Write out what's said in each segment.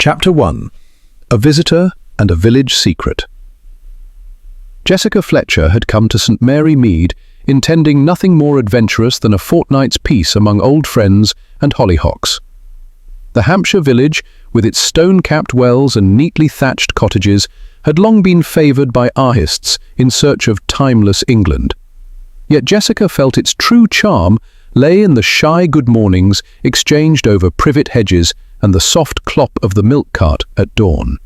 Chapter 1. A Visitor and a Village Secret. Jessica Fletcher had come to St Mary Mead intending nothing more adventurous than a fortnight's peace among old friends and hollyhocks. The Hampshire village, with its stone-capped wells and neatly thatched cottages, had long been favoured by artists in search of timeless England. Yet Jessica felt its true charm lay in the shy good mornings exchanged over privet hedges and the soft clop of the milk cart at dawn.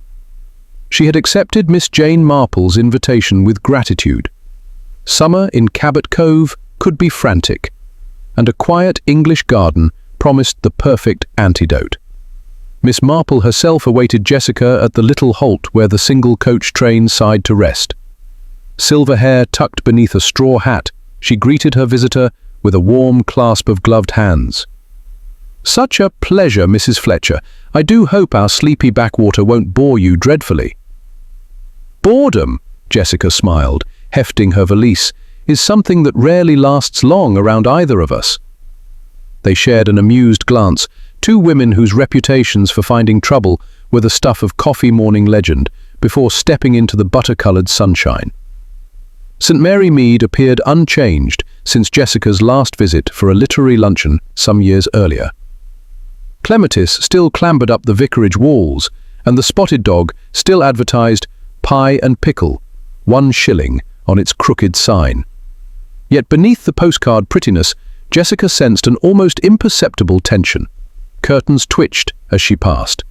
She had accepted Miss Jane Marple's invitation with gratitude. Summer in Cabot Cove could be frantic, and a quiet English garden promised the perfect antidote. Miss Marple herself awaited Jessica at the little halt where the single coach train sighed to rest. Silver hair tucked beneath a straw hat, she greeted her visitor with a warm clasp of gloved hands. "Such a pleasure, Mrs. Fletcher. I do hope our sleepy backwater won't bore you dreadfully." "Boredom," Jessica smiled, hefting her valise, "is something that rarely lasts long around either of us." They shared an amused glance, two women whose reputations for finding trouble were the stuff of coffee morning legend, before stepping into the butter-coloured sunshine. St Mary Mead appeared unchanged since Jessica's last visit for a literary luncheon some years earlier. Clematis still clambered up the vicarage walls, and the spotted dog still advertised pie and pickle, 1 shilling, on its crooked sign. Yet beneath the postcard prettiness, Jessica sensed an almost imperceptible tension. Curtains twitched as she passed.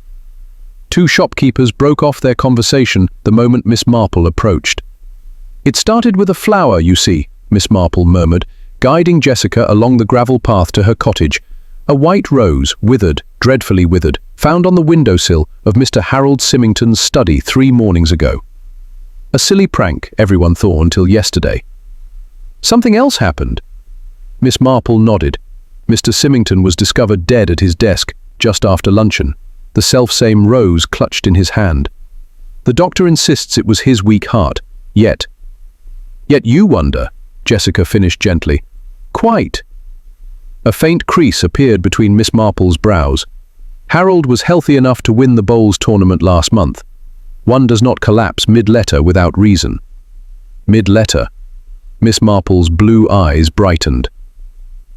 Two shopkeepers broke off their conversation the moment Miss Marple approached. "It started with a flower, you see," Miss Marple murmured, guiding Jessica along the gravel path to her cottage. "A white rose, withered, dreadfully withered, found on the windowsill of Mr. Harold Symington's study 3 mornings ago. A silly prank, everyone thought, until yesterday." "Something else happened?" Miss Marple nodded. Mr. Symington was discovered dead at his desk just after luncheon, the self-same rose clutched in his hand. "The doctor insists it was his weak heart. Yet you wonder," Jessica finished gently. "Quite." A faint crease appeared between Miss Marple's brows. "Harold was healthy enough to win the bowls tournament last month. One does not collapse mid-letter without reason." Mid-letter. Miss Marple's blue eyes brightened.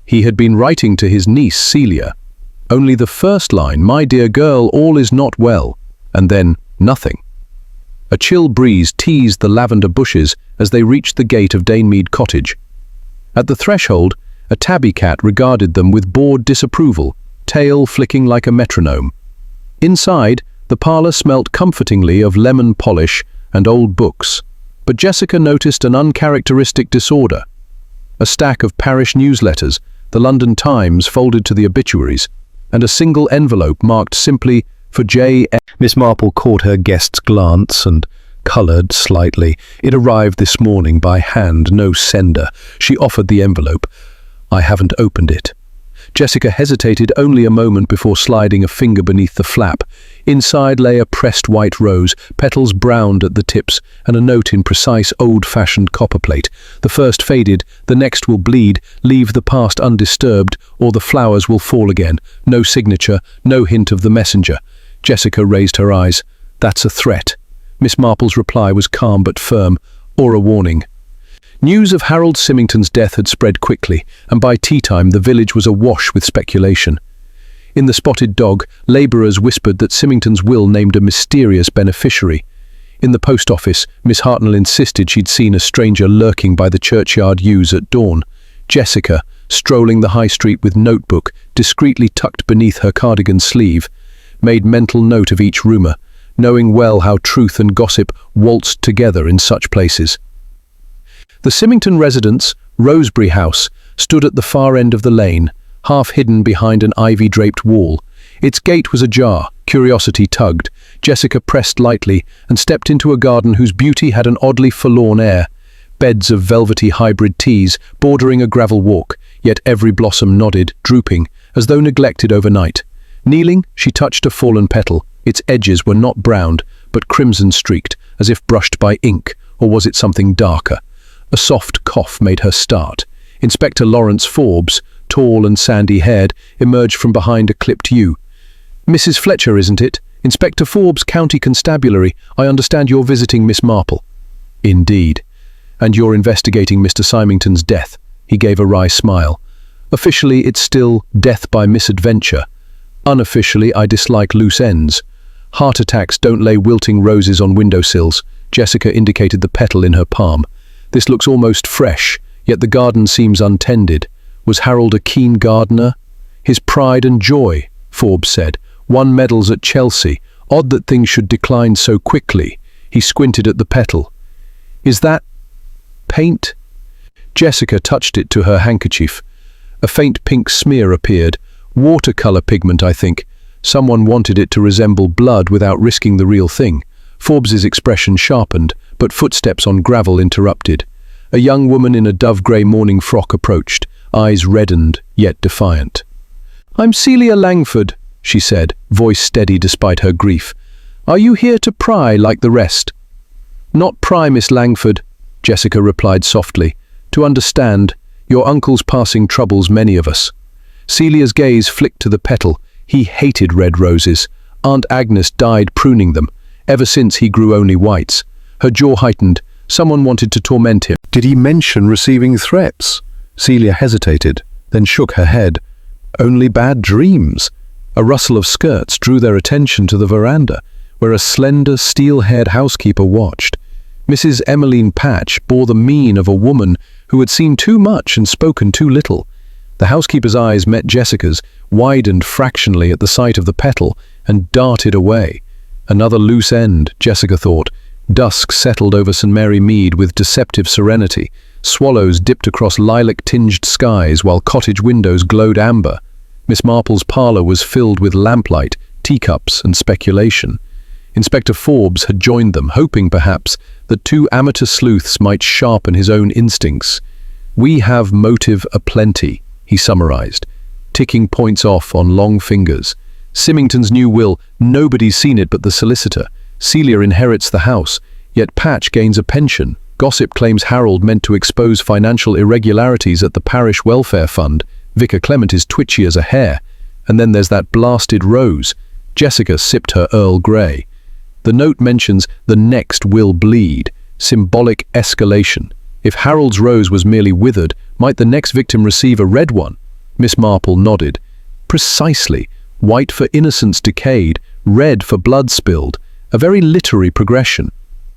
He had been writing to his niece Celia. Only the first line, "My dear girl, all is not well," and then nothing. A chill breeze teased the lavender bushes as they reached the gate of Danemead Cottage. At the threshold, a tabby cat regarded them with bored disapproval, tail flicking like a metronome. Inside, the parlour smelt comfortingly of lemon polish and old books, but Jessica noticed an uncharacteristic disorder. A stack of parish newsletters, the London Times folded to the obituaries, and a single envelope marked simply for J. Miss Marple caught her guest's glance and coloured slightly. "It arrived this morning by hand, no sender." She offered the envelope. "I haven't opened it." Jessica hesitated only a moment before sliding a finger beneath the flap. Inside lay a pressed white rose, petals browned at the tips, and a note in precise old-fashioned copperplate. "The first faded, the next will bleed. Leave the past undisturbed, or the flowers will fall again." No signature, no hint of the messenger. Jessica raised her eyes. "That's a threat." Miss Marple's reply was calm but firm. "Or a warning." News of Harold Symington's death had spread quickly, and by tea-time the village was awash with speculation. In the Spotted Dog, labourers whispered that Symington's will named a mysterious beneficiary. In the post office, Miss Hartnell insisted she'd seen a stranger lurking by the churchyard yews at dawn. Jessica, strolling the high street with notebook discreetly tucked beneath her cardigan sleeve, made mental note of each rumour, knowing well how truth and gossip waltzed together in such places. The Symington residence, Rosebery House, stood at the far end of the lane, half hidden behind an ivy-draped wall. Its gate was ajar, curiosity tugged. Jessica pressed lightly and stepped into a garden whose beauty had an oddly forlorn air. Beds of velvety hybrid teas bordering a gravel walk, yet every blossom nodded, drooping, as though neglected overnight. Kneeling, she touched a fallen petal. Its edges were not browned, but crimson-streaked, as if brushed by ink, or was it something darker? A soft cough made her start. Inspector Lawrence Forbes, tall and sandy-haired, emerged from behind a clipped yew. "Mrs. Fletcher, isn't it?" Inspector Forbes, County Constabulary, I understand you're visiting Miss Marple. Indeed. And you're investigating Mr. Symington's death. He gave a wry smile. Officially, it's still death by misadventure. Unofficially, I dislike loose ends. Heart attacks don't lay wilting roses on windowsills. Jessica indicated the petal in her palm. This looks almost fresh, yet the garden seems untended. Was Harold a keen gardener? His pride and joy, Forbes said. Won medals at Chelsea. Odd that things should decline so quickly. He squinted at the petal. Is that paint? Jessica touched it to her handkerchief. A faint pink smear appeared. Watercolor pigment, I think. Someone wanted it to resemble blood without risking the real thing. Forbes's expression sharpened, but footsteps on gravel interrupted. A young woman in a dove-grey morning frock approached, eyes reddened, yet defiant. I'm Celia Langford, she said, voice steady despite her grief. Are you here to pry like the rest? Not pry, Miss Langford, Jessica replied softly. To understand, your uncle's passing troubles many of us. Celia's gaze flicked to the petal. He hated red roses. Aunt Agnes died pruning them. Ever since he grew only whites. Her jaw heightened. Someone wanted to torment him. Did he mention receiving threats? Celia hesitated, then shook her head. Only bad dreams. A rustle of skirts drew their attention to the veranda, where a slender, steel-haired housekeeper watched. Mrs. Emmeline Patch bore the mien of a woman who had seen too much and spoken too little. The housekeeper's eyes met Jessica's, widened fractionally at the sight of the petal, and darted away. Another loose end, Jessica thought. Dusk settled over St Mary Mead with deceptive serenity. Swallows dipped across lilac-tinged skies while cottage windows glowed amber. Miss Marple's parlour was filled with lamplight, teacups and speculation. Inspector Forbes had joined them, hoping, perhaps, that two amateur sleuths might sharpen his own instincts. We have motive aplenty, he summarized, ticking points off on long fingers. Symington's new will, nobody's seen it but the solicitor. Celia inherits the house, yet Patch gains a pension. Gossip claims Harold meant to expose financial irregularities at the parish welfare fund. Vicar Clement is twitchy as a hare. And then there's that blasted rose. Jessica sipped her Earl Grey. The note mentions the next will bleed. Symbolic escalation. If Harold's rose was merely withered, might the next victim receive a red one? Miss Marple nodded. Precisely. White for innocence decayed, red for blood spilled. A very literary progression.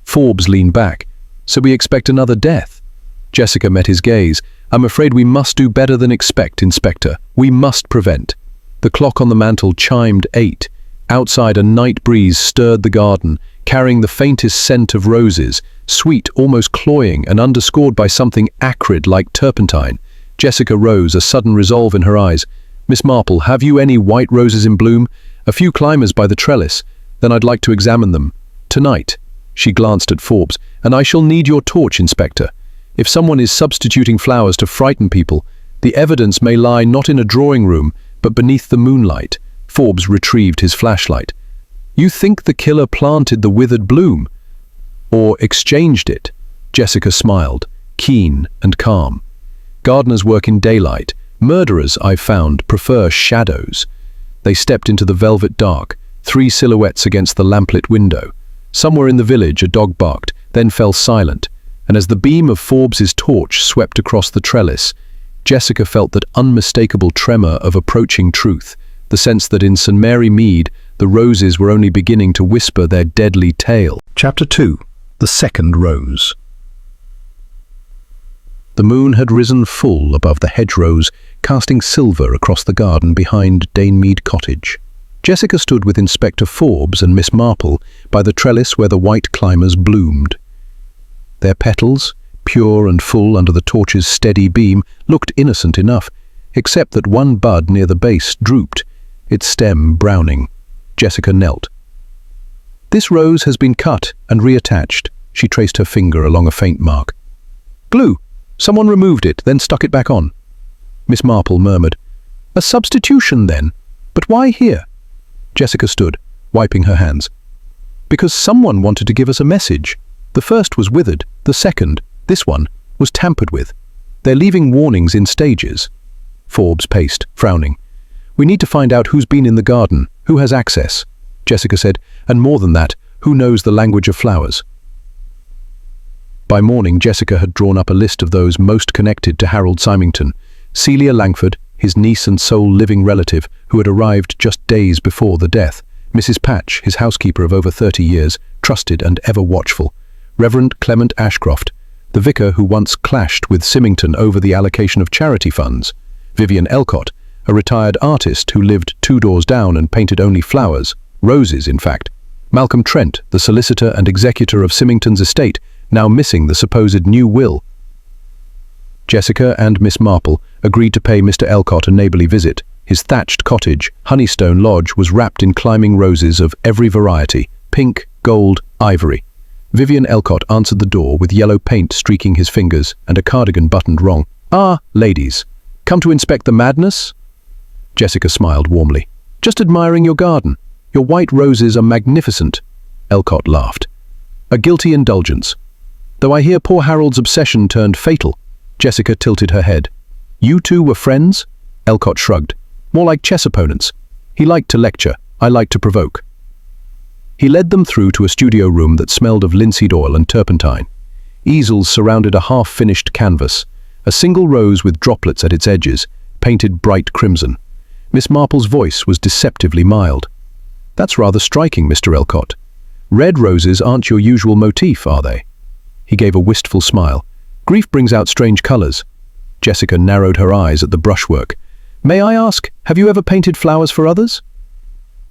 Forbes leaned back. So we expect another death? Jessica met his gaze. I'm afraid we must do better than expect, Inspector. We must prevent. The clock on the mantel chimed 8. Outside, a night breeze stirred the garden, carrying the faintest scent of roses, sweet, almost cloying, and underscored by something acrid like turpentine. Jessica rose, a sudden resolve in her eyes. Miss Marple, have you any white roses in bloom? A few climbers by the trellis. Then I'd like to examine them. Tonight. She glanced at Forbes. And I shall need your torch, Inspector. If someone is substituting flowers to frighten people, the evidence may lie not in a drawing room, but beneath the moonlight. Forbes retrieved his flashlight. You think the killer planted the withered bloom? Or exchanged it? Jessica smiled, keen and calm. Gardeners work in daylight. Murderers, I've found, prefer shadows. They stepped into the velvet dark, 3 silhouettes against the lamplit window. Somewhere in the village a dog barked, then fell silent, and as the beam of Forbes's torch swept across the trellis, Jessica felt that unmistakable tremor of approaching truth, the sense that in St Mary Mead the roses were only beginning to whisper their deadly tale. Chapter 2. The Second Rose. The moon had risen full above the hedgerows, casting silver across the garden behind Danemead Cottage. Jessica stood with Inspector Forbes and Miss Marple by the trellis where the white climbers bloomed. Their petals, pure and full under the torch's steady beam, looked innocent enough, except that one bud near the base drooped, its stem browning. Jessica knelt. This rose has been cut and reattached. She traced her finger along a faint mark. Glue. Someone removed it, then stuck it back on. Miss Marple murmured. A substitution, then? But why here? Jessica stood, wiping her hands. Because someone wanted to give us a message. The first was withered, the second, this one, was tampered with. They're leaving warnings in stages. Forbes paced, frowning. We need to find out who's been in the garden, who has access. Jessica said, and more than that, who knows the language of flowers? By morning, Jessica had drawn up a list of those most connected to Harold Symington. Celia Langford, his niece and sole living relative, who had arrived just days before the death. Mrs. Patch, his housekeeper of over 30 years, trusted and ever watchful. Reverend Clement Ashcroft, the vicar who once clashed with Symington over the allocation of charity funds. Vivian Elcott, a retired artist who lived 2 doors down and painted only flowers, roses in fact. Malcolm Trent, the solicitor and executor of Symington's estate, now missing the supposed new will. Jessica and Miss Marple agreed to pay Mr. Elcott a neighbourly visit. His thatched cottage, Honeystone Lodge, was wrapped in climbing roses of every variety, pink, gold, ivory. Vivian Elcott answered the door with yellow paint streaking his fingers and a cardigan buttoned wrong. "Ah, ladies, come to inspect the madness?" Jessica smiled warmly. "Just admiring your garden. Your white roses are magnificent." Elcott laughed. "A guilty indulgence. Though I hear poor Harold's obsession turned fatal." Jessica tilted her head. "You two were friends?" Elcott shrugged. "More like chess opponents. He liked to lecture, I liked to provoke." He led them through to a studio room that smelled of linseed oil and turpentine. Easels surrounded a half-finished canvas, a single rose with droplets at its edges, painted bright crimson. Miss Marple's voice was deceptively mild. "That's rather striking, Mr. Elcott. Red roses aren't your usual motif, are they?" He gave a wistful smile. "Grief brings out strange colours." Jessica narrowed her eyes at the brushwork. "May I ask, have you ever painted flowers for others?"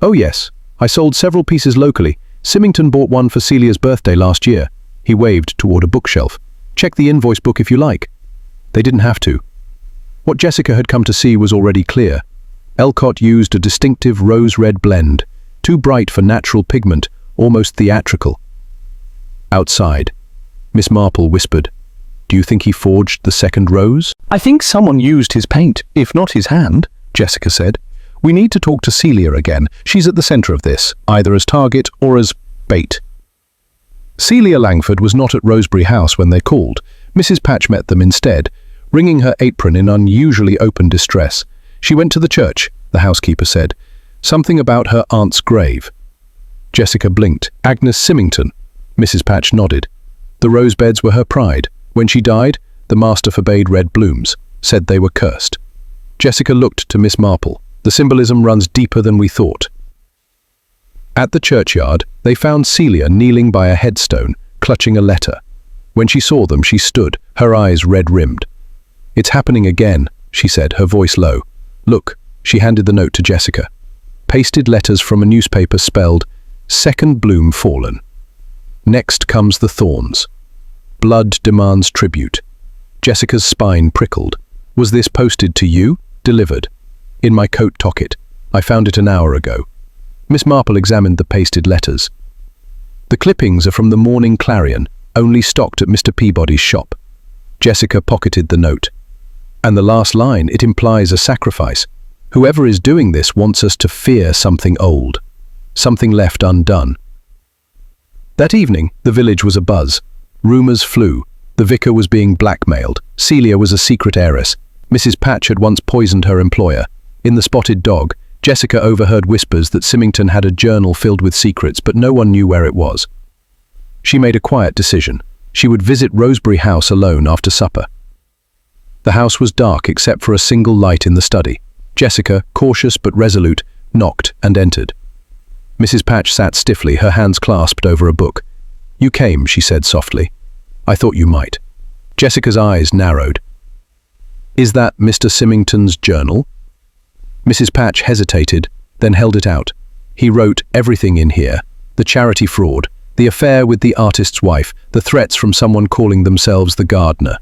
"Oh yes, I sold several pieces locally. Symington bought one for Celia's birthday last year." He waved toward a bookshelf. "Check the invoice book if you like." They didn't have to. What Jessica had come to see was already clear. Elcott used a distinctive rose-red blend, too bright for natural pigment, almost theatrical. Outside, Miss Marple whispered, "Do you think he forged the second rose?" "I think someone used his paint, if not his hand," Jessica said. "We need to talk to Celia again. She's at the centre of this, either as target or as bait." Celia Langford was not at Rosebery House when they called. Mrs. Patch met them instead, wringing her apron in unusually open distress. She went to the church, the housekeeper said. Something about her aunt's grave. Jessica blinked. "Agnes Symington." Mrs. Patch nodded. The rose beds were her pride. When she died, the master forbade red blooms, said they were cursed. Jessica looked to Miss Marple. "The symbolism runs deeper than we thought." At the churchyard, they found Celia kneeling by a headstone, clutching a letter. When she saw them, she stood, her eyes red-rimmed. "It's happening again," she said, her voice low. "Look," she handed the note to Jessica. Pasted letters from a newspaper spelled, "Second bloom fallen. Next comes the thorns. Blood demands tribute." Jessica's spine prickled. "Was this posted to you?" "Delivered. In my coat pocket. I found it an hour ago." Miss Marple examined the pasted letters. "The clippings are from the Morning Clarion, only stocked at Mr. Peabody's shop." Jessica pocketed the note. "And the last line, it implies a sacrifice. Whoever is doing this wants us to fear something old, something left undone." That evening, the village was abuzz. Rumours flew. The vicar was being blackmailed. Celia was a secret heiress. Mrs. Patch had once poisoned her employer. In The Spotted Dog, Jessica overheard whispers that Symington had a journal filled with secrets, but no one knew where it was. She made a quiet decision. She would visit Rosebery House alone after supper. The house was dark except for a single light in the study. Jessica, cautious but resolute, knocked and entered. Mrs. Patch sat stiffly, her hands clasped over a book. "You came," she said softly. "I thought you might." Jessica's eyes narrowed. "Is that Mr. Symington's journal?" Mrs. Patch hesitated, then held it out. "He wrote everything in here. The charity fraud, the affair with the artist's wife, the threats from someone calling themselves the gardener."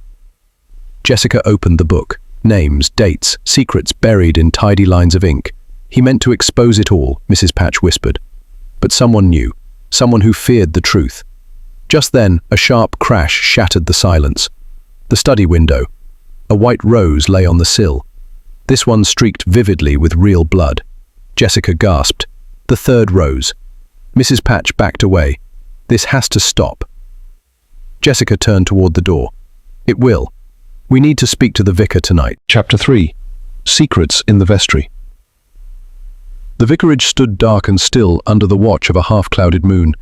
Jessica opened the book. Names, dates, secrets buried in tidy lines of ink. "He meant to expose it all," Mrs. Patch whispered. But someone knew, someone who feared the truth. Just then, a sharp crash shattered the silence. The study window. A white rose lay on the sill. This one streaked vividly with real blood. Jessica gasped. "The third rose." Mrs. Patch backed away. "This has to stop." Jessica turned toward the door. "It will. We need to speak to the vicar tonight." Chapter 3. Secrets in the Vestry. The vicarage stood dark and still under the watch of a half-clouded moon.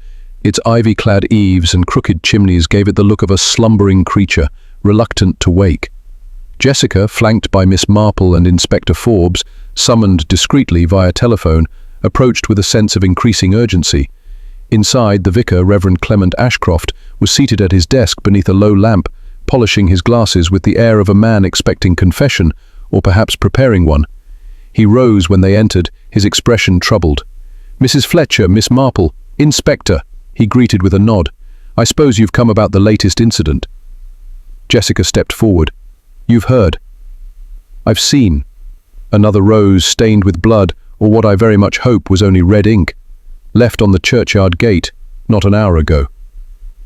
Its ivy-clad eaves and crooked chimneys gave it the look of a slumbering creature, reluctant to wake. Jessica, flanked by Miss Marple and Inspector Forbes, summoned discreetly via telephone, approached with a sense of increasing urgency. Inside, the vicar, Reverend Clement Ashcroft, was seated at his desk beneath a low lamp, polishing his glasses with the air of a man expecting confession, or perhaps preparing one. He rose when they entered, his expression troubled. "Mrs. Fletcher, Miss Marple, Inspector," he greeted with a nod. "I suppose you've come about the latest incident." Jessica stepped forward. "You've heard." "I've seen." Another rose stained with blood, or what I very much hope was only red ink. Left on the churchyard gate, not an hour ago.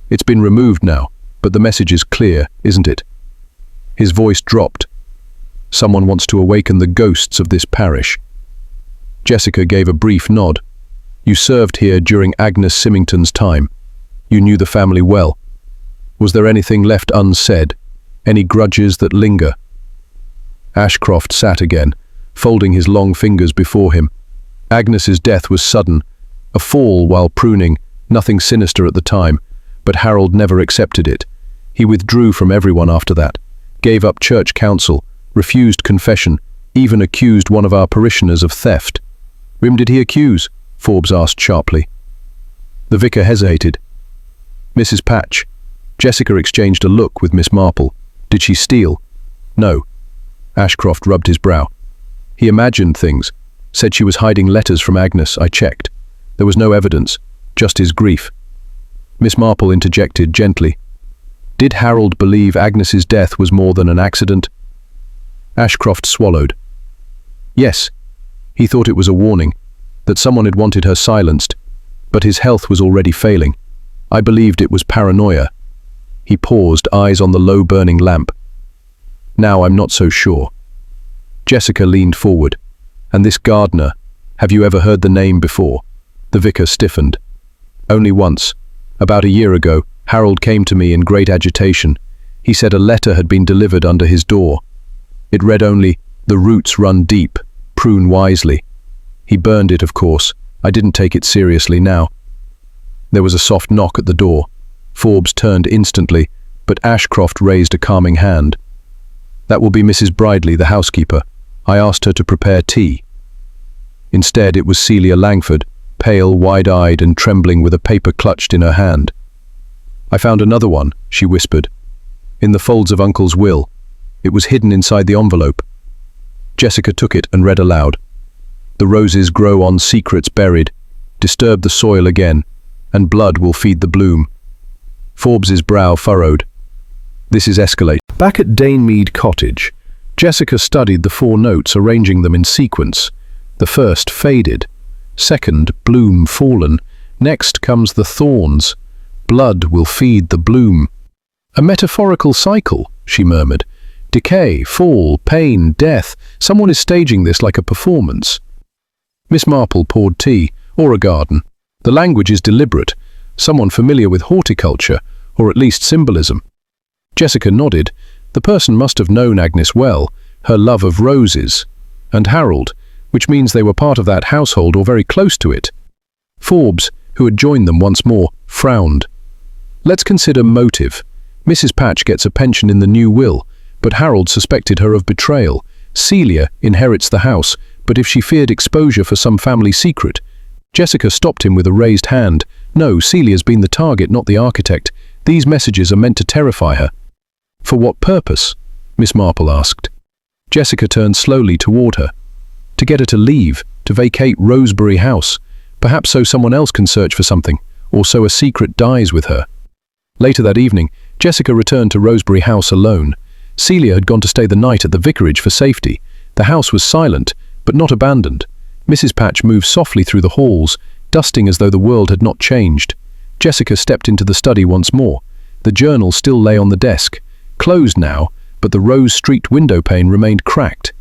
It's been removed now, but the message is clear, isn't it? His voice dropped. "Someone wants to awaken the ghosts of this parish." Jessica gave a brief nod. "You served here during Agnes Symington's time. You knew the family well. Was there anything left unsaid? Any grudges that linger?" Ashcroft sat again, folding his long fingers before him. Agnes's death was sudden, a fall while pruning, nothing sinister at the time, but Harold never accepted it. He withdrew from everyone after that, gave up church counsel, refused confession, even accused one of our parishioners of theft. "Whom did he accuse?" Forbes asked sharply. The vicar hesitated. "Mrs. Patch." Jessica exchanged a look with Miss Marple. "Did she steal?" "No." Ashcroft rubbed his brow. "He imagined things. Said she was hiding letters from Agnes. I checked. There was no evidence, just his grief." Miss Marple interjected gently. "Did Harold believe Agnes's death was more than an accident?" Ashcroft swallowed. "Yes. He thought it was a warning, that someone had wanted her silenced, but his health was already failing. I believed it was paranoia." He paused, eyes on the low-burning lamp. "Now I'm not so sure." Jessica leaned forward. "And this gardener, have you ever heard the name before?" The vicar stiffened. "Only once. About a year ago, Harold came to me in great agitation. He said a letter had been delivered under his door. It read only, 'The roots run deep, prune wisely.' He burned it, of course. I didn't take it seriously now." There was a soft knock at the door. Forbes turned instantly, but Ashcroft raised a calming hand. "That will be Mrs. Bridley, the housekeeper. I asked her to prepare tea." Instead, it was Celia Langford, pale, wide-eyed and trembling with a paper clutched in her hand. "I found another one," she whispered. "In the folds of Uncle's will. It was hidden inside the envelope." Jessica took it and read aloud. "The roses grow on secrets buried, disturb the soil again, and blood will feed the bloom." Forbes's brow furrowed. "This is escalating." Back at St Mead cottage, Jessica studied the 4 notes, arranging them in sequence. The first, faded. Second, bloom fallen. Next comes the thorns. Blood will feed the bloom. "A metaphorical cycle," she murmured. "Decay, fall, pain, death. Someone is staging this like a performance." Miss Marple poured tea, or a garden. The language is deliberate. Someone familiar with horticulture, or at least symbolism. Jessica nodded. The person must have known Agnes well, her love of roses, and Harold, which means they were part of that household or very close to it. Forbes, who had joined them once more, frowned. "Let's consider motive. Mrs. Patch gets a pension in the new will, but Harold suspected her of betrayal. Celia inherits the house, but if she feared exposure for some family secret..." Jessica stopped him with a raised hand. "No, Celia's been the target, not the architect. These messages are meant to terrify her." "For what purpose?" Miss Marple asked. Jessica turned slowly toward her. "To get her to leave, to vacate Rosebery House, perhaps so someone else can search for something, or so a secret dies with her." Later that evening, Jessica returned to Rosebery House alone. Celia had gone to stay the night at the vicarage for safety. The house was silent, but not abandoned. Mrs. Patch moved softly through the halls, dusting as though the world had not changed. Jessica stepped into the study once more. The journal still lay on the desk, closed now, but the rose-streaked window pane remained cracked.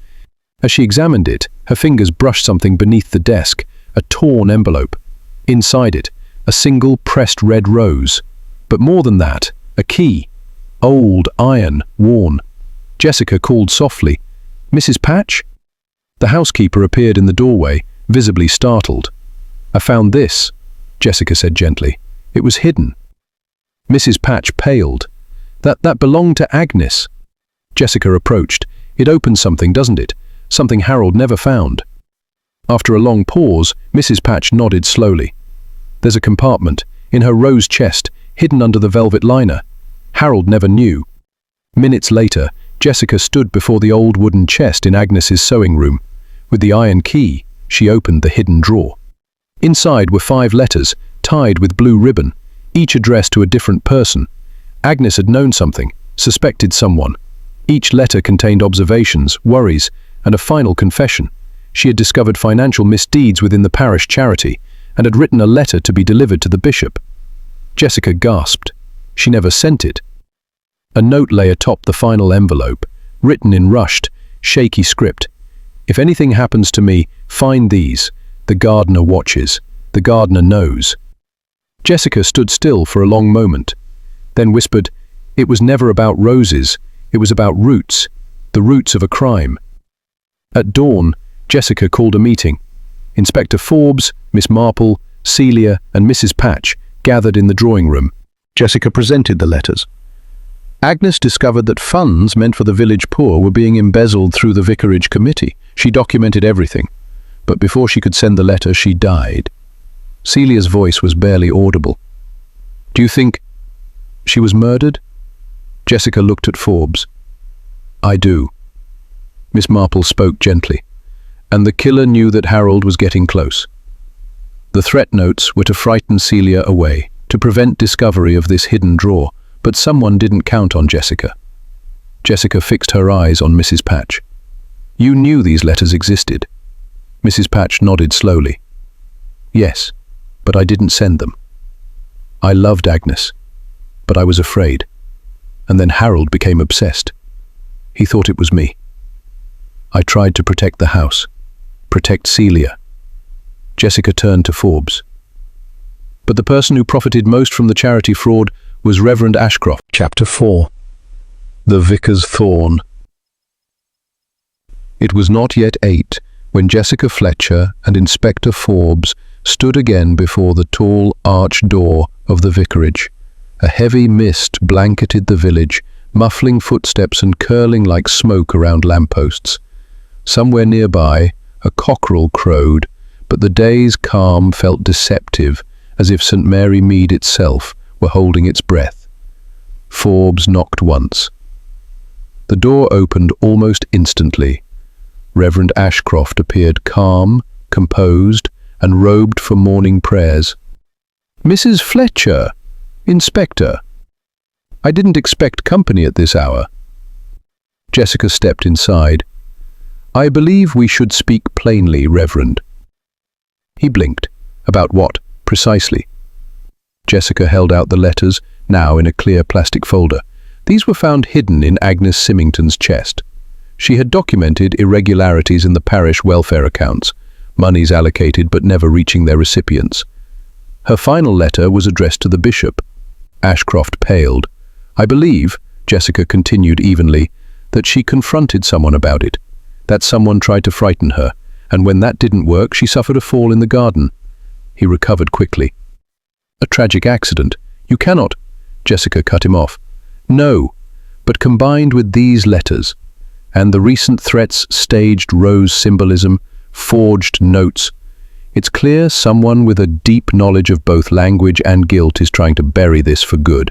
As she examined it, her fingers brushed something beneath the desk, a torn envelope. Inside it, a single pressed red rose. But more than that, a key. Old, iron, worn. Jessica called softly, "Mrs. Patch?" The housekeeper appeared in the doorway, visibly startled. "I found this," Jessica said gently. "It was hidden." Mrs. Patch paled. That belonged to Agnes." Jessica approached. "It opens something, doesn't it? Something Harold never found." After a long pause, Mrs. Patch nodded slowly. "There's a compartment, in her rose chest, hidden under the velvet liner. Harold never knew." Minutes later, Jessica stood before the old wooden chest in Agnes's sewing room. With the iron key, she opened the hidden drawer. Inside were 5 letters, tied with blue ribbon, each addressed to a different person. Agnes had known something, suspected someone. Each letter contained observations, worries, and a final confession. She had discovered financial misdeeds within the parish charity and had written a letter to be delivered to the bishop. Jessica gasped. She never sent it. A note lay atop the final envelope, written in rushed, shaky script. "If anything happens to me, find these. The gardener watches. The gardener knows." Jessica stood still for a long moment, then whispered, "It was never about roses. It was about roots, the roots of a crime." At dawn, Jessica called a meeting. Inspector Forbes, Miss Marple, Celia, and Mrs. Patch gathered in the drawing room. Jessica presented the letters. Agnes discovered that funds meant for the village poor were being embezzled through the vicarage committee. She documented everything, but before she could send the letter, she died. Celia's voice was barely audible. "Do you think she was murdered?" Jessica looked at Forbes. "I do." Miss Marple spoke gently. "And the killer knew that Harold was getting close. The threat notes were to frighten Celia away, to prevent discovery of this hidden drawer, but someone didn't count on Jessica." Jessica fixed her eyes on Mrs. Patch. "You knew these letters existed?" Mrs. Patch nodded slowly. "Yes, but I didn't send them. I loved Agnes, but I was afraid. And then Harold became obsessed. He thought it was me. I tried to protect the house, protect Celia." Jessica turned to Forbes. "But the person who profited most from the charity fraud was Reverend Ashcroft." Chapter 4. The Vicar's Thorn. It was not yet 8 when Jessica Fletcher and Inspector Forbes stood again before the tall arched door of the vicarage. A heavy mist blanketed the village, muffling footsteps and curling like smoke around lampposts. Somewhere nearby, a cockerel crowed, but the day's calm felt deceptive, as if St Mary Mead itself were holding its breath. Forbes knocked once. The door opened almost instantly. Reverend Ashcroft appeared calm, composed, and robed for morning prayers. "Mrs. Fletcher, Inspector. I didn't expect company at this hour." Jessica stepped inside. "I believe we should speak plainly, Reverend." He blinked. "About what, precisely?" Jessica held out the letters, now in a clear plastic folder. These were found hidden in Agnes Symington's chest. She had documented irregularities in the parish welfare accounts, monies allocated but never reaching their recipients. Her final letter was addressed to the bishop. Ashcroft paled. "I believe," Jessica continued evenly, "that she confronted someone about it. That someone tried to frighten her, and when that didn't work, she suffered a fall in the garden." He recovered quickly. "A tragic accident. You cannot—" Jessica cut him off. "No, but combined with these letters, and the recent threats, staged rose symbolism, forged notes, it's clear someone with a deep knowledge of both language and guilt is trying to bury this for good."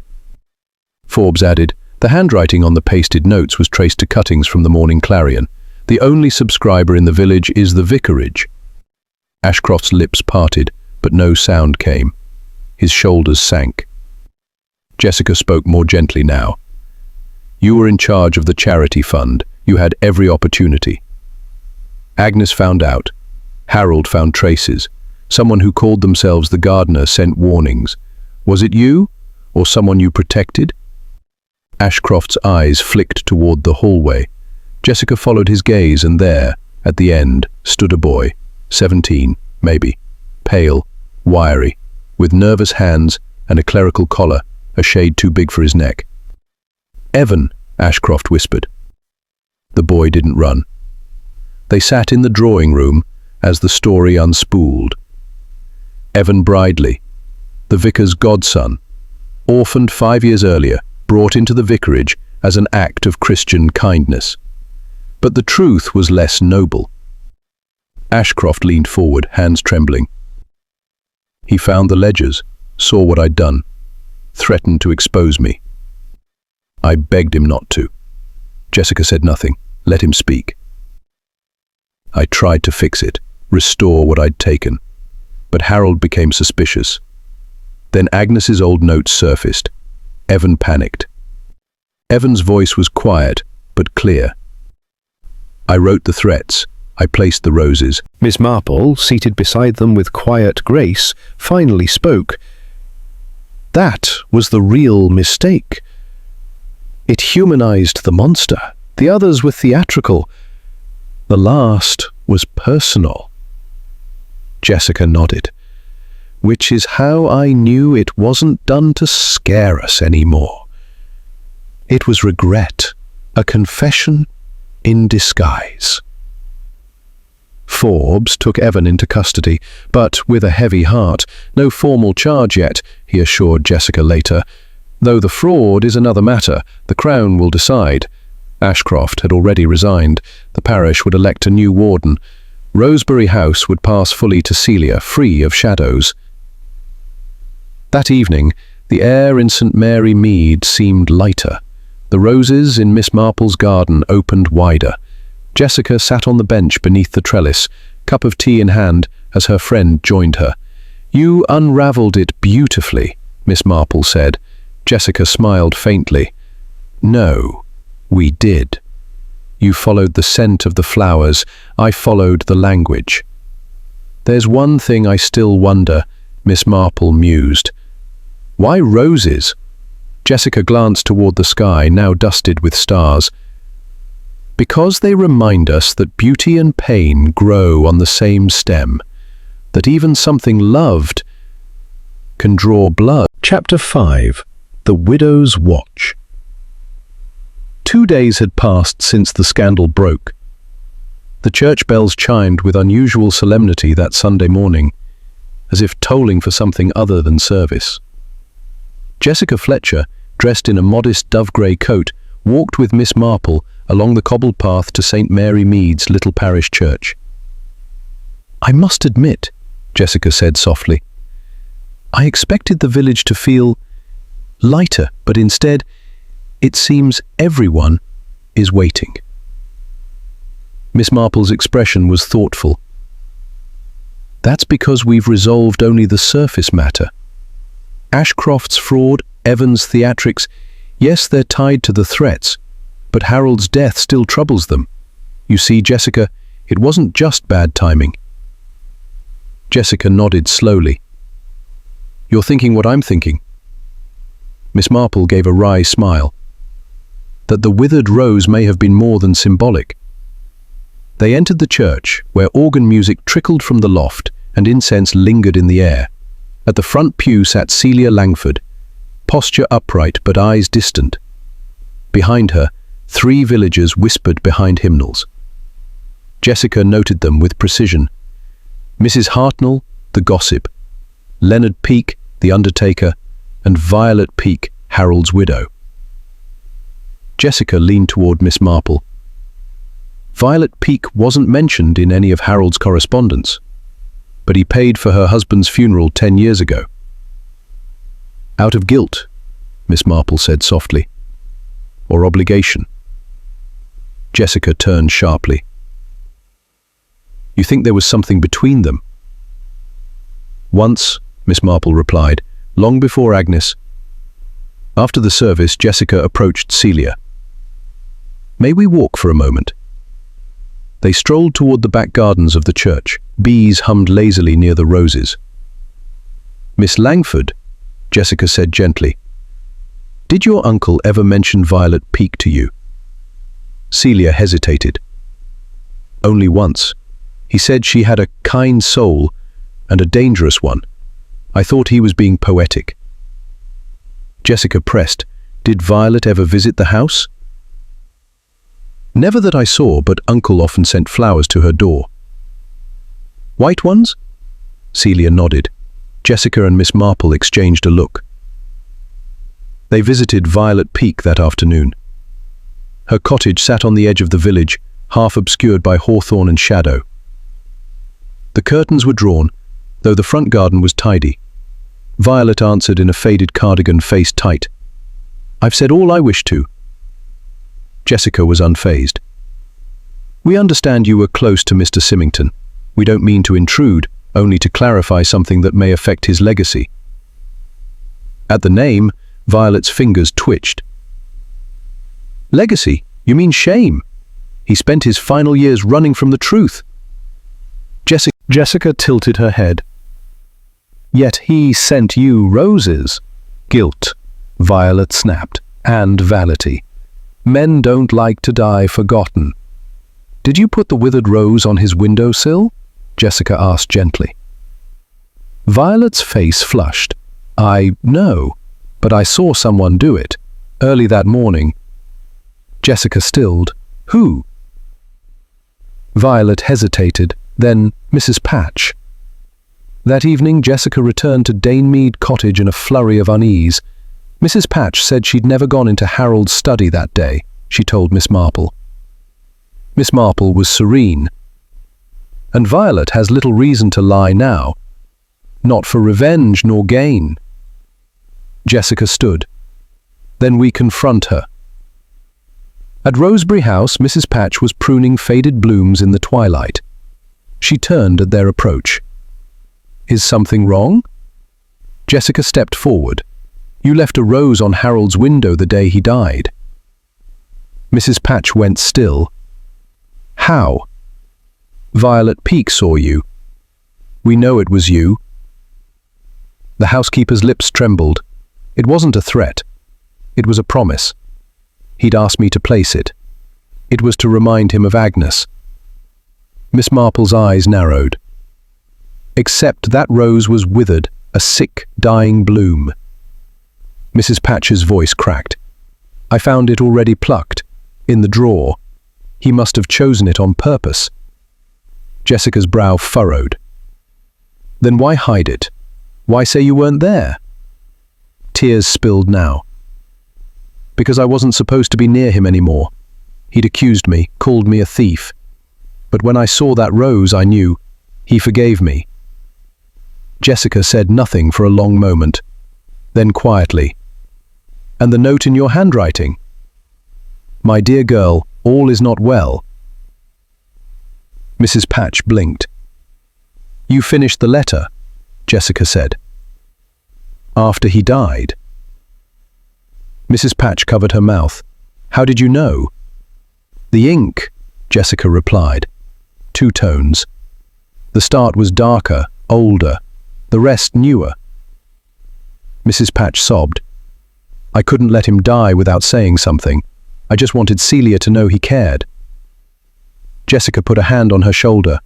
Forbes added, "The handwriting on the pasted notes was traced to cuttings from the Morning Clarion. The only subscriber in the village is the vicarage." Ashcroft's lips parted, but no sound came. His shoulders sank. Jessica spoke more gently now. "You were in charge of the charity fund. You had every opportunity. Agnes found out. Harold found traces. Someone who called themselves the gardener sent warnings. Was it you, or someone you protected?" Ashcroft's eyes flicked toward the hallway. Jessica followed his gaze, and there, at the end, stood a boy, 17, maybe, pale, wiry, with nervous hands and a clerical collar, a shade too big for his neck. "Evan," Ashcroft whispered. The boy didn't run. They sat in the drawing room, as the story unspooled. Evan Bridley, the vicar's godson, orphaned 5 years earlier, brought into the vicarage as an act of Christian kindness. But the truth was less noble. Ashcroft leaned forward, hands trembling. He found the ledgers, saw what I'd done, threatened to expose me. I begged him not to. Jessica said nothing, let him speak. I tried to fix it, restore what I'd taken, but Harold became suspicious. Then Agnes's old notes surfaced. Evan panicked. Evan's voice was quiet, but clear. I wrote the threats. I placed the roses. Miss Marple, seated beside them with quiet grace, finally spoke. That was the real mistake. It humanized the monster. The others were theatrical. The last was personal. Jessica nodded. Which is how I knew it wasn't done to scare us anymore. It was regret, a confession in disguise. Forbes took Evan into custody, but with a heavy heart. No formal charge yet, he assured Jessica later. Though the fraud is another matter, the Crown will decide. Ashcroft had already resigned. The parish would elect a new warden. Rosebery House would pass fully to Celia, free of shadows. That evening, the air in St Mary Mead seemed lighter. The roses in Miss Marple's garden opened wider. Jessica sat on the bench beneath the trellis, cup of tea in hand, as her friend joined her. "You unravelled it beautifully," Miss Marple said. Jessica smiled faintly. "No, we did. You followed the scent of the flowers, I followed the language." "There's one thing I still wonder," Miss Marple mused. "Why roses?" Jessica glanced toward the sky, now dusted with stars. "Because they remind us that beauty and pain grow on the same stem, that even something loved can draw blood." Chapter 5. The Widow's Watch. 2 days had passed since the scandal broke. The church bells chimed with unusual solemnity that Sunday morning, as if tolling for something other than service. Jessica Fletcher, dressed in a modest dove-grey coat, walked with Miss Marple along the cobbled path to St Mary Mead's little parish church. "I must admit," Jessica said softly, "I expected the village to feel lighter, but instead, it seems everyone is waiting." Miss Marple's expression was thoughtful. "That's because we've resolved only the surface matter. Ashcroft's fraud, Evan's theatrics, yes, they're tied to the threats, but Harold's death still troubles them. You see, Jessica, it wasn't just bad timing." Jessica nodded slowly. "You're thinking what I'm thinking." Miss Marple gave a wry smile. "That the withered rose may have been more than symbolic." They entered the church, where organ music trickled from the loft and incense lingered in the air. At the front pew sat Celia Langford, posture upright but eyes distant. Behind her, 3 villagers whispered behind hymnals. Jessica noted them with precision. Mrs. Hartnell, the gossip, Leonard Peake, the undertaker, and Violet Peake, Harold's widow. Jessica leaned toward Miss Marple. Violet Peake wasn't mentioned in any of Harold's correspondence, but he paid for her husband's funeral 10 years ago. "Out of guilt," Miss Marple said softly. "Or obligation?" Jessica turned sharply. "You think there was something between them?" "Once," Miss Marple replied, "long before Agnes." After the service, Jessica approached Celia. "May we walk for a moment?" They strolled toward the back gardens of the church. Bees hummed lazily near the roses. "Miss Langford," Jessica said gently, "did your uncle ever mention Violet Peake to you?" Celia hesitated. "Only once. He said she had a kind soul and a dangerous one. I thought he was being poetic." Jessica pressed. "Did Violet ever visit the house?" "Never that I saw, but Uncle often sent flowers to her door." White ones? Celia nodded. Jessica and Miss Marple exchanged a look. They visited Violet Peak that afternoon. Her cottage sat on the edge of the village, half obscured by hawthorn and shadow. The curtains were drawn, though the front garden was tidy. Violet answered in a faded cardigan, face tight. "I've said all I wish to." Jessica was unfazed. "We understand you were close to Mr. Symington. We don't mean to intrude, only to clarify something that may affect his legacy." At the name, Violet's fingers twitched. "Legacy? You mean shame? He spent his final years running from the truth." Jessica tilted her head. "Yet he sent you roses." "Guilt," Violet snapped, "and vanity. Men don't like to die forgotten." "Did you put the withered rose on his windowsill?" Jessica asked gently. Violet's face flushed. No, but I saw someone do it, early that morning." Jessica stilled. "Who?" Violet hesitated, then Mrs. Patch. That evening, Jessica returned to St Mead cottage in a flurry of unease. Mrs. Patch said she'd never gone into Harold's study that day, she told Miss Marple. Miss Marple was serene. "And Violet has little reason to lie now. Not for revenge nor gain." Jessica stood. "Then we confront her." At Rosebery House, Mrs. Patch was pruning faded blooms in the twilight. She turned at their approach. "Is something wrong?" Jessica stepped forward. "You left a rose on Harold's window the day he died." Mrs. Patch went still. "How?" "Violet Peak saw you." "We know it was you." The housekeeper's lips trembled. It wasn't a threat. It was a promise. He'd asked me to place it. It was to remind him of Agnes. Miss Marple's eyes narrowed. "Except that rose was withered, a sick, dying bloom." Mrs. Patch's voice cracked. "I found it already plucked, in the drawer. He must have chosen it on purpose." Jessica's brow furrowed. "Then why hide it? Why say you weren't there?" Tears spilled now. "Because I wasn't supposed to be near him anymore. He'd accused me, called me a thief. But when I saw that rose, I knew. He forgave me." Jessica said nothing for a long moment. Then quietly, "And the note in your handwriting?" "My dear girl, all is not well." Mrs. Patch blinked. "You finished the letter," Jessica said. "After he died." Mrs. Patch covered her mouth. "How did you know?" "The ink," Jessica replied. "Two tones. The start was darker, older, the rest newer." Mrs. Patch sobbed. "I couldn't let him die without saying something. I just wanted Celia to know he cared." Jessica put a hand on her shoulder.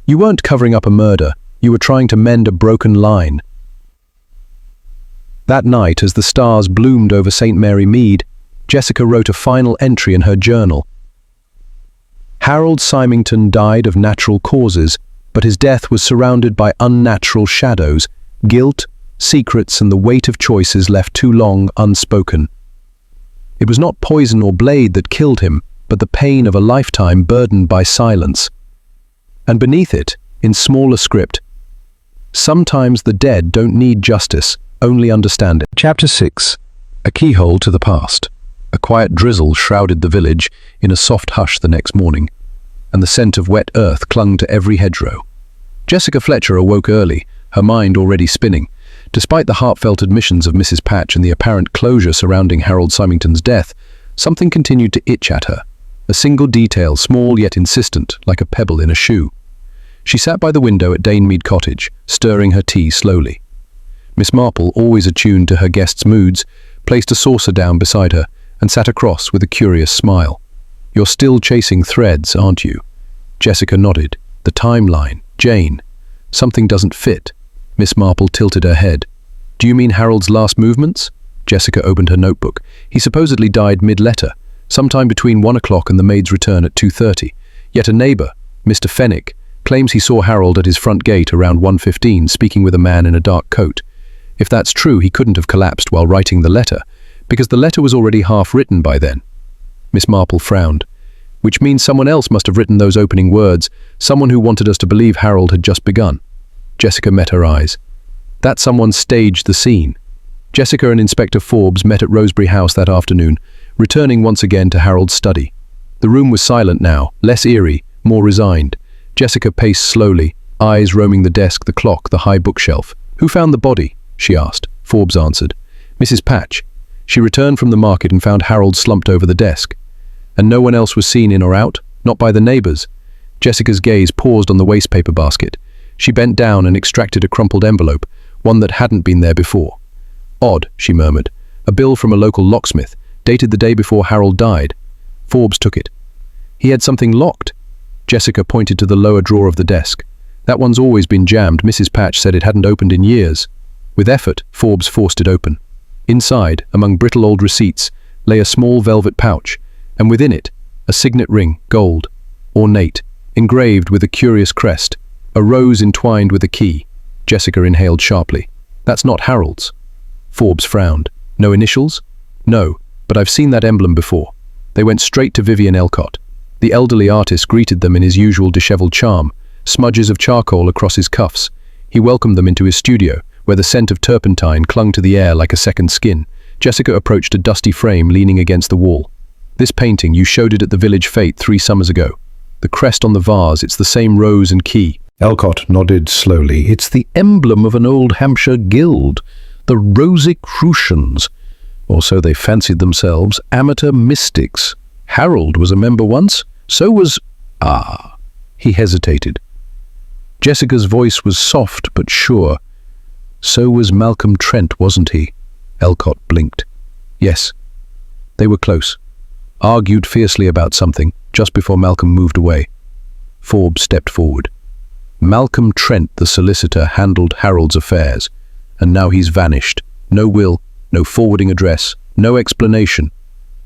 "You weren't covering up a murder. You were trying to mend a broken line." That night, as the stars bloomed over St Mary Mead, Jessica wrote a final entry in her journal. "Harold Symington died of natural causes, but his death was surrounded by unnatural shadows, guilt, secrets, and the weight of choices left too long unspoken. It was not poison or blade that killed him, but the pain of a lifetime burdened by silence." And beneath it, in smaller script, "Sometimes the dead don't need justice, only understand it." Chapter 6. A Keyhole to the Past. A quiet drizzle shrouded the village in a soft hush the next morning, and the scent of wet earth clung to every hedgerow. Jessica Fletcher awoke early, her mind already spinning. Despite the heartfelt admissions of Mrs. Patch and the apparent closure surrounding Harold Symington's death, something continued to itch at her. A single detail, small yet insistent, like a pebble in a shoe. She sat by the window at St Mead cottage, stirring her tea slowly. Miss Marple, always attuned to her guests' moods, placed a saucer down beside her and sat across with a curious smile. "You're still chasing threads, aren't you?" Jessica nodded. "The timeline, Jane. Something doesn't fit." Miss Marple tilted her head. "Do you mean Harold's last movements?" Jessica opened her notebook. "He supposedly died mid-letter, sometime between 1 o'clock and the maid's return at 2:30. Yet a neighbour, Mr. Fenwick, claims he saw Harold at his front gate around 1:15 speaking with a man in a dark coat. If that's true, he couldn't have collapsed while writing the letter, because the letter was already half written by then. Miss Marple frowned. Which means someone else must have written those opening words, someone who wanted us to believe Harold had just begun. Jessica met her eyes. That someone staged the scene. Jessica and Inspector Forbes met at Rosebery House that afternoon, returning once again to Harold's study. The room was silent now, less eerie, more resigned. Jessica paced slowly, eyes roaming the desk, the clock, the high bookshelf. "Who found the body?" she asked. Forbes answered. "Mrs. Patch." She returned from the market and found Harold slumped over the desk. And no one else was seen in or out? Not by the neighbours? Jessica's gaze paused on the wastepaper basket. She bent down and extracted a crumpled envelope, one that hadn't been there before. "Odd," she murmured. "A bill from a local locksmith, dated the day before Harold died." Forbes took it. "He had something locked." Jessica pointed to the lower drawer of the desk. "That one's always been jammed. Mrs. Patch said it hadn't opened in years." With effort, Forbes forced it open. Inside, among brittle old receipts, lay a small velvet pouch, and within it, a signet ring, gold, ornate, engraved with a curious crest, a rose entwined with a key. Jessica inhaled sharply. "That's not Harold's." Forbes frowned. "No initials?" "No, but I've seen that emblem before." They went straight to Vivian Elcott. The elderly artist greeted them in his usual disheveled charm, smudges of charcoal across his cuffs. He welcomed them into his studio, where the scent of turpentine clung to the air like a second skin. Jessica approached a dusty frame leaning against the wall. "This painting, you showed it at the village fete 3 summers ago. The crest on the vase, it's the same rose and key." Elcott nodded slowly. "It's the emblem of an old Hampshire guild, the Rosicrucians, or so they fancied themselves, amateur mystics. Harold was a member once, so was—" He hesitated. Jessica's voice was soft but sure. "So was Malcolm Trent, wasn't he?" Elcott blinked. "Yes." They were close. Argued fiercely about something, just before Malcolm moved away. Forbes stepped forward. "Malcolm Trent, the solicitor, handled Harold's affairs, and now he's vanished. No will, no forwarding address, no explanation."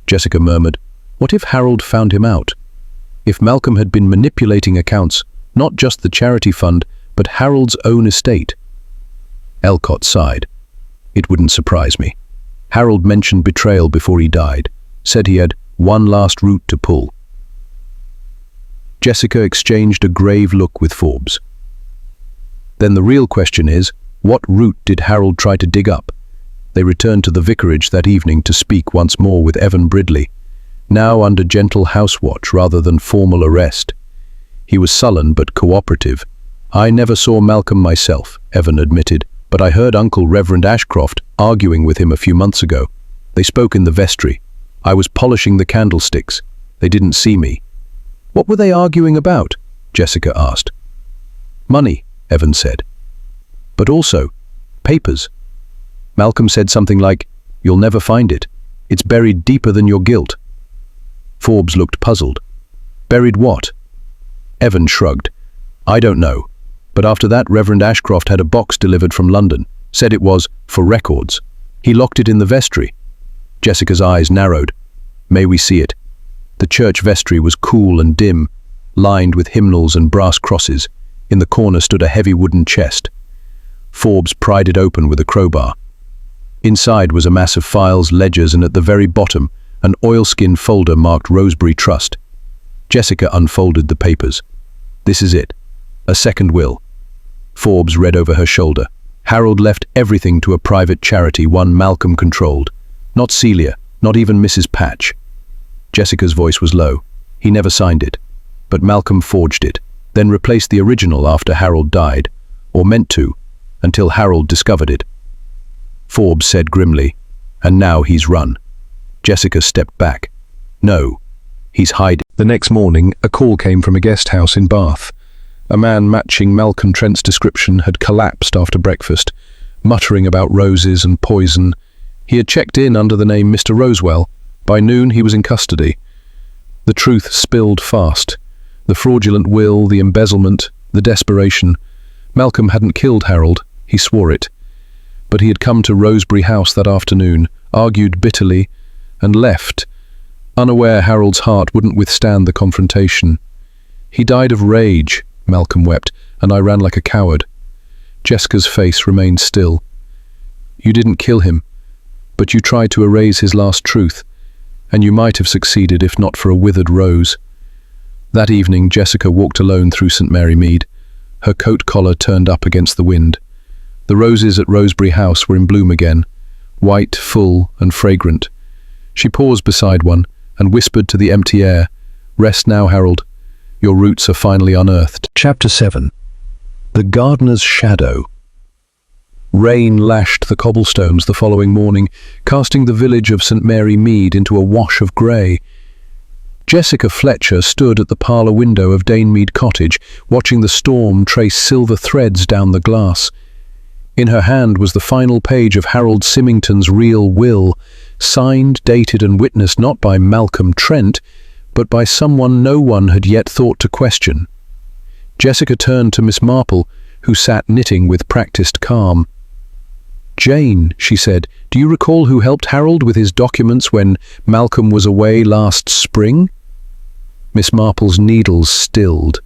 Jessica murmured, "What if Harold found him out? If Malcolm had been manipulating accounts, not just the charity fund, but Harold's own estate?" Elcott sighed. "It wouldn't surprise me. Harold mentioned betrayal before he died, said he had one last route to pull." Jessica exchanged a grave look with Forbes. "Then the real question is, what route did Harold try to dig up?" They returned to the vicarage that evening to speak once more with Evan Bridley, now under gentle house watch rather than formal arrest. He was sullen but cooperative. "I never saw Malcolm myself," Evan admitted, "but I heard Uncle Reverend Ashcroft arguing with him a few months ago. They spoke in the vestry. I was polishing the candlesticks. They didn't see me." "What were they arguing about?" Jessica asked. "Money," Evan said. "But also, papers. Malcolm said something like, 'You'll never find it. It's buried deeper than your guilt.'" Forbes looked puzzled. "Buried what?" Evan shrugged. "I don't know. But after that, Reverend Ashcroft had a box delivered from London. Said it was for records. He locked it in the vestry." Jessica's eyes narrowed. "May we see it?" The church vestry was cool and dim, lined with hymnals and brass crosses. In the corner stood a heavy wooden chest. Forbes pried it open with a crowbar. Inside was a mass of files, ledgers, and at the very bottom, an oilskin folder marked Rosebery Trust. Jessica unfolded the papers. "This is it. A second will." Forbes read over her shoulder. "Harold left everything to a private charity, one Malcolm controlled. Not Celia, not even Mrs. Patch." Jessica's voice was low. "He never signed it. But Malcolm forged it, then replaced the original after Harold died, or meant to, until Harold discovered it." Forbes said grimly, "And now he's run." Jessica stepped back. "No, he's hiding." The next morning, a call came from a guest house in Bath. A man matching Malcolm Trent's description had collapsed after breakfast, muttering about roses and poison. He had checked in under the name Mr. Rosewell. By noon, he was in custody. The truth spilled fast. The fraudulent will, the embezzlement, the desperation. Malcolm hadn't killed Harold, he swore it. But he had come to Rosebery House that afternoon, argued bitterly, and left, unaware Harold's heart wouldn't withstand the confrontation. He died of rage, Malcolm wept, and I ran like a coward. Jessica's face remained still. You didn't kill him, but you tried to erase his last truth, and you might have succeeded if not for a withered rose. That evening, Jessica walked alone through St Mary Mead, her coat collar turned up against the wind. The roses at Rosebery House were in bloom again, white, full, and fragrant. She paused beside one and whispered to the empty air, "Rest now, Harold. Your roots are finally unearthed." Chapter 7. The Gardener's Shadow. Rain lashed the cobblestones the following morning, casting the village of St Mary Mead into a wash of grey. Jessica Fletcher stood at the parlour window of Danemead Cottage, watching the storm trace silver threads down the glass. In her hand was the final page of Harold Symington's real will, signed, dated and witnessed not by Malcolm Trent, but by someone no one had yet thought to question. Jessica turned to Miss Marple, who sat knitting with practiced calm. "Jane," she said, "do you recall who helped Harold with his documents when Malcolm was away last spring?" Miss Marple's needles stilled.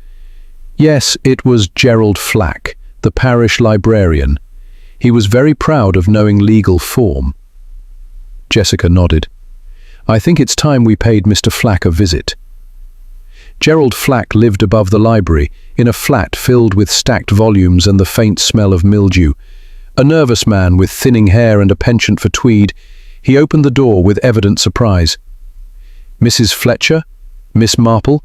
"Yes, it was Gerald Flack, the parish librarian. He was very proud of knowing legal form." Jessica nodded. "I think it's time we paid Mr. Flack a visit." Gerald Flack lived above the library, in a flat filled with stacked volumes and the faint smell of mildew. A nervous man with thinning hair and a penchant for tweed, he opened the door with evident surprise. "Mrs. Fletcher? Miss Marple?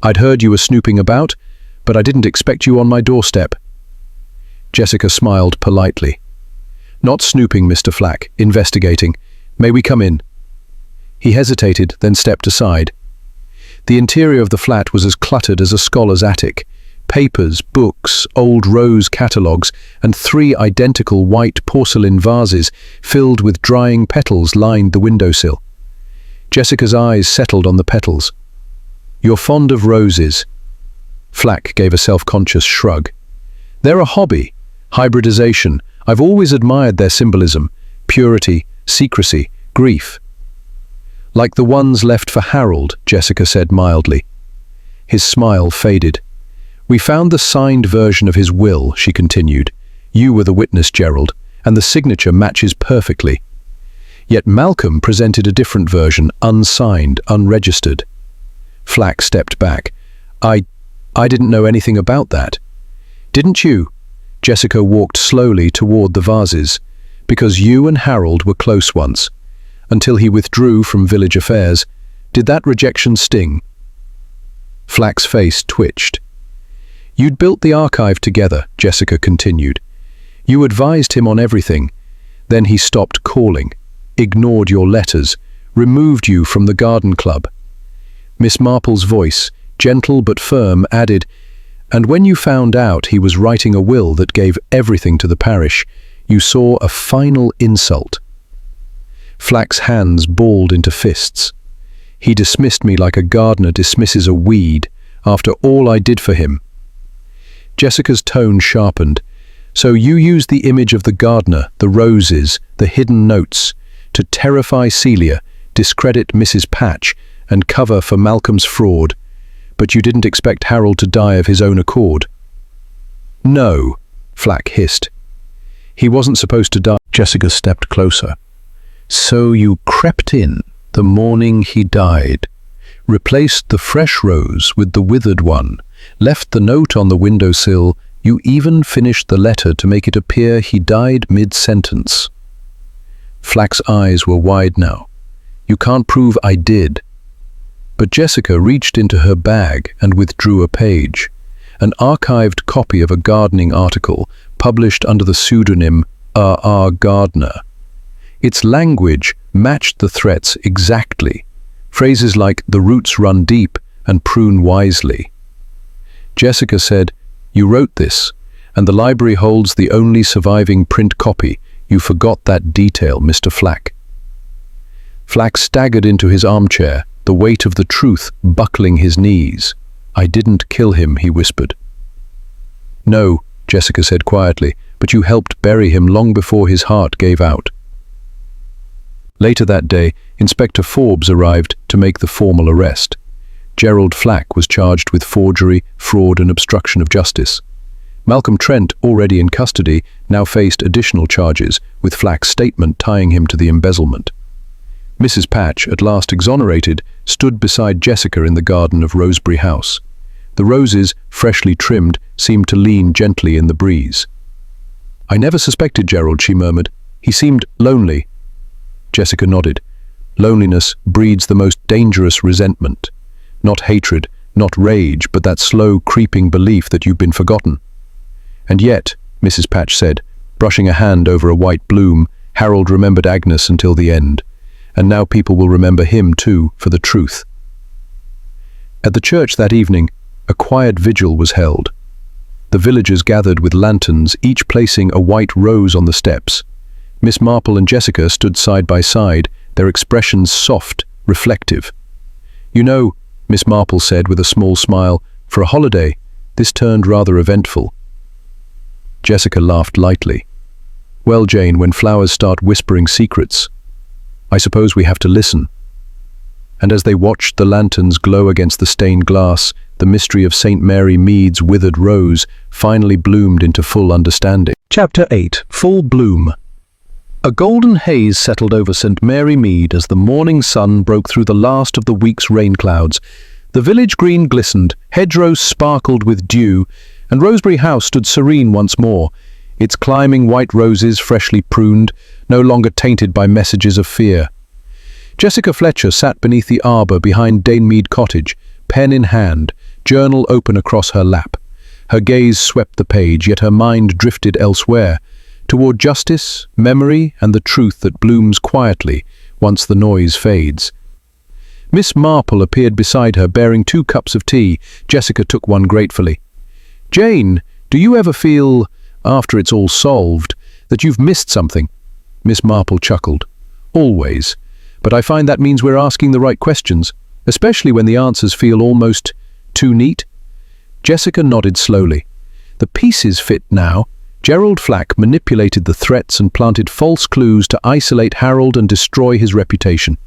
I'd heard you were snooping about, but I didn't expect you on my doorstep." Jessica smiled politely. "Not snooping, Mr. Flack, investigating. May we come in?" He hesitated, then stepped aside. The interior of the flat was as cluttered as a scholar's attic. Papers, books, old rose catalogues, and 3 identical white porcelain vases filled with drying petals lined the windowsill. Jessica's eyes settled on the petals. "You're fond of roses." Flack gave a self-conscious shrug. "They're a hobby, hybridization. I've always admired their symbolism, purity, secrecy, grief." "Like the ones left for Harold," Jessica said mildly. His smile faded. "We found the signed version of his will," she continued. "You were the witness, Gerald, and the signature matches perfectly. Yet Malcolm presented a different version, unsigned, unregistered." Flack stepped back. I didn't know anything about that." "Didn't you?" Jessica walked slowly toward the vases. "Because you and Harold were close once, until he withdrew from village affairs. Did that rejection sting?" Flack's face twitched. "You'd built the archive together," Jessica continued. "You advised him on everything. Then he stopped calling, ignored your letters, removed you from the garden club." Miss Marple's voice, gentle but firm, added, "And when you found out he was writing a will that gave everything to the parish, you saw a final insult." Flack's hands balled into fists. "He dismissed me like a gardener dismisses a weed, after all I did for him." Jessica's tone sharpened. "So you used the image of the gardener, the roses, the hidden notes, to terrify Celia, discredit Mrs. Patch, and cover for Malcolm's fraud, but you didn't expect Harold to die of his own accord." "No," Flack hissed. "He wasn't supposed to die." Jessica stepped closer. "So you crept in the morning he died, replaced the fresh rose with the withered one, left the note on the windowsill, you even finished the letter to make it appear he died mid-sentence." Flack's eyes were wide now. "You can't prove I did." But Jessica reached into her bag and withdrew a page, an archived copy of a gardening article published under the pseudonym R. Gardner. Its language matched the threats exactly, phrases like "the roots run deep" and "prune wisely." Jessica said, "You wrote this, and the library holds the only surviving print copy. You forgot that detail, Mr. Flack." Flack staggered into his armchair, the weight of the truth buckling his knees. "I didn't kill him," he whispered. "No," Jessica said quietly, "but you helped bury him long before his heart gave out." Later that day, Inspector Forbes arrived to make the formal arrest. Gerald Flack was charged with forgery, fraud and obstruction of justice. Malcolm Trent, already in custody, now faced additional charges, with Flack's statement tying him to the embezzlement. Mrs. Patch, at last exonerated, stood beside Jessica in the garden of Rosebery House. The roses, freshly trimmed, seemed to lean gently in the breeze. "I never suspected Gerald," she murmured. "He seemed lonely." Jessica nodded. Loneliness breeds the most dangerous resentment. Not hatred, not rage, but that slow, creeping belief that you've been forgotten. "And yet," Mrs. Patch said, brushing a hand over a white bloom, "Harold remembered Agnes until the end. And now people will remember him too, for the truth." At the church that evening, a quiet vigil was held. The villagers gathered with lanterns, each placing a white rose on the steps. Miss Marple and Jessica stood side by side, their expressions soft, reflective. "You know," Miss Marple said with a small smile, "for a holiday, this turned rather eventful." Jessica laughed lightly. "Well, Jane, when flowers start whispering secrets, I suppose we have to listen." And as they watched the lanterns glow against the stained glass, the mystery of St Mary Mead's withered rose finally bloomed into full understanding. Chapter 8. Full Bloom. A golden haze settled over St Mary Mead as the morning sun broke through the last of the week's rain clouds. The village green glistened, hedgerows sparkled with dew, and Rosebery House stood serene once more, its climbing white roses freshly pruned, no longer tainted by messages of fear. Jessica Fletcher sat beneath the arbour behind St Mead Cottage, pen in hand, journal open across her lap. Her gaze swept the page, yet her mind drifted elsewhere, toward justice, memory, and the truth that blooms quietly once the noise fades. Miss Marple appeared beside her, bearing 2 cups of tea. Jessica took one gratefully. "Jane, do you ever feel, after it's all solved, that you've missed something?" Miss Marple chuckled. "Always. But I find that means we're asking the right questions, especially when the answers feel almost too neat." Jessica nodded slowly. "The pieces fit now." Gerald Flack manipulated the threats and planted false clues to isolate Harold and destroy his reputation.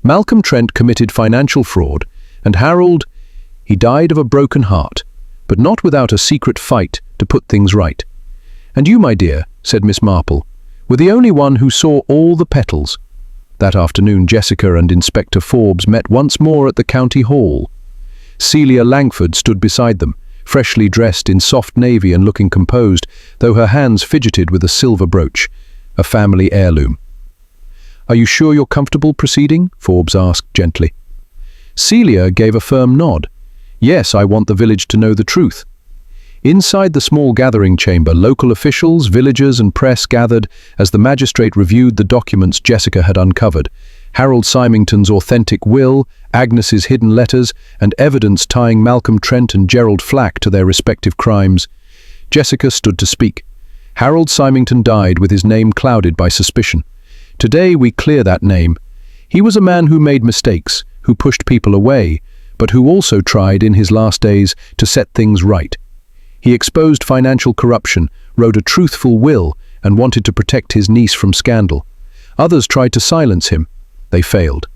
Malcolm Trent committed financial fraud, and Harold, he died of a broken heart, but not without a secret fight to put things right. "And you, my dear," said Miss Marple, "were the only one who saw all the petals." That afternoon, Jessica and Inspector Forbes met once more at the county hall. Celia Langford stood beside them, freshly dressed in soft navy and looking composed, though her hands fidgeted with a silver brooch, a family heirloom. "Are you sure you're comfortable proceeding?" Forbes asked gently. Celia gave a firm nod. "Yes, I want the village to know the truth." Inside the small gathering chamber, local officials, villagers and press gathered as the magistrate reviewed the documents Jessica had uncovered. Harold Symington's authentic will, Agnes's hidden letters, and evidence tying Malcolm Trent and Gerald Flack to their respective crimes. Jessica stood to speak. "Harold Symington died with his name clouded by suspicion. Today we clear that name. He was a man who made mistakes, who pushed people away, but who also tried in his last days to set things right. He exposed financial corruption, wrote a truthful will, and wanted to protect his niece from scandal. Others tried to silence him. They failed."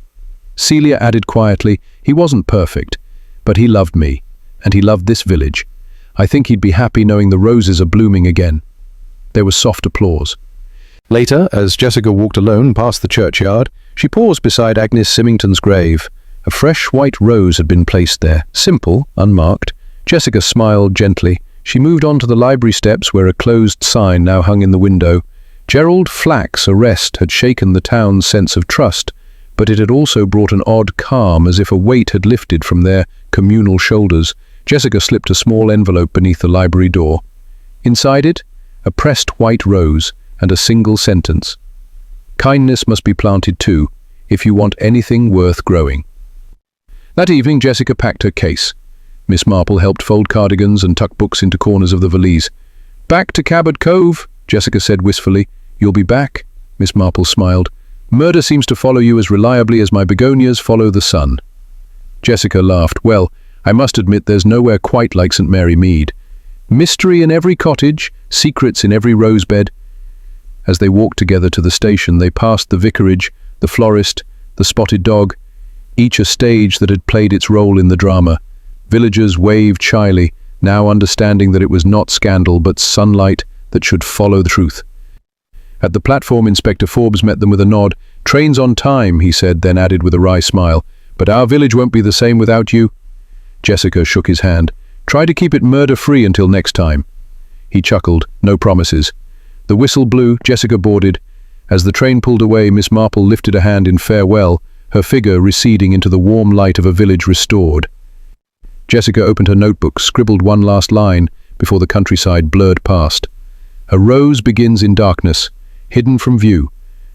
Celia added quietly, "He wasn't perfect, but he loved me, and he loved this village. I think he'd be happy knowing the roses are blooming again." There was soft applause. Later, as Jessica walked alone past the churchyard, she paused beside Agnes Symington's grave. A fresh white rose had been placed there, simple, unmarked. Jessica smiled gently. She moved on to the library steps where a closed sign now hung in the window. Gerald Flack's arrest had shaken the town's sense of trust, but it had also brought an odd calm, as if a weight had lifted from their communal shoulders. Jessica slipped a small envelope beneath the library door. Inside it, a pressed white rose and a single sentence. "Kindness must be planted too, if you want anything worth growing." That evening, Jessica packed her case. Miss Marple helped fold cardigans and tuck books into corners of the valise. "Back to Cabot Cove," Jessica said wistfully. "You'll be back?" Miss Marple smiled. "Murder seems to follow you as reliably as my begonias follow the sun." Jessica laughed. "Well, I must admit there's nowhere quite like St Mary Mead. Mystery in every cottage, secrets in every rosebed." As they walked together to the station, they passed the vicarage, the florist, the spotted dog. each a stage that had played its role in the drama. Villagers waved shyly, now understanding that it was not scandal but sunlight that should follow the truth. At the platform, Inspector Forbes met them with a nod. "Train's on time," he said, then added with a wry smile, "but our village won't be the same without you." Jessica shook his hand. "Try to keep it murder-free until next time." He chuckled. No promises. The whistle blew. Jessica boarded. As the train pulled away, Miss Marple lifted a hand in farewell, her figure receding into the warm light of a village restored. Jessica opened her notebook, scribbled one last line before the countryside blurred past. "A rose begins in darkness, hidden from view,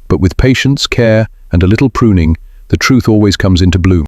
but with patience, care, and a little pruning, the truth always comes into bloom."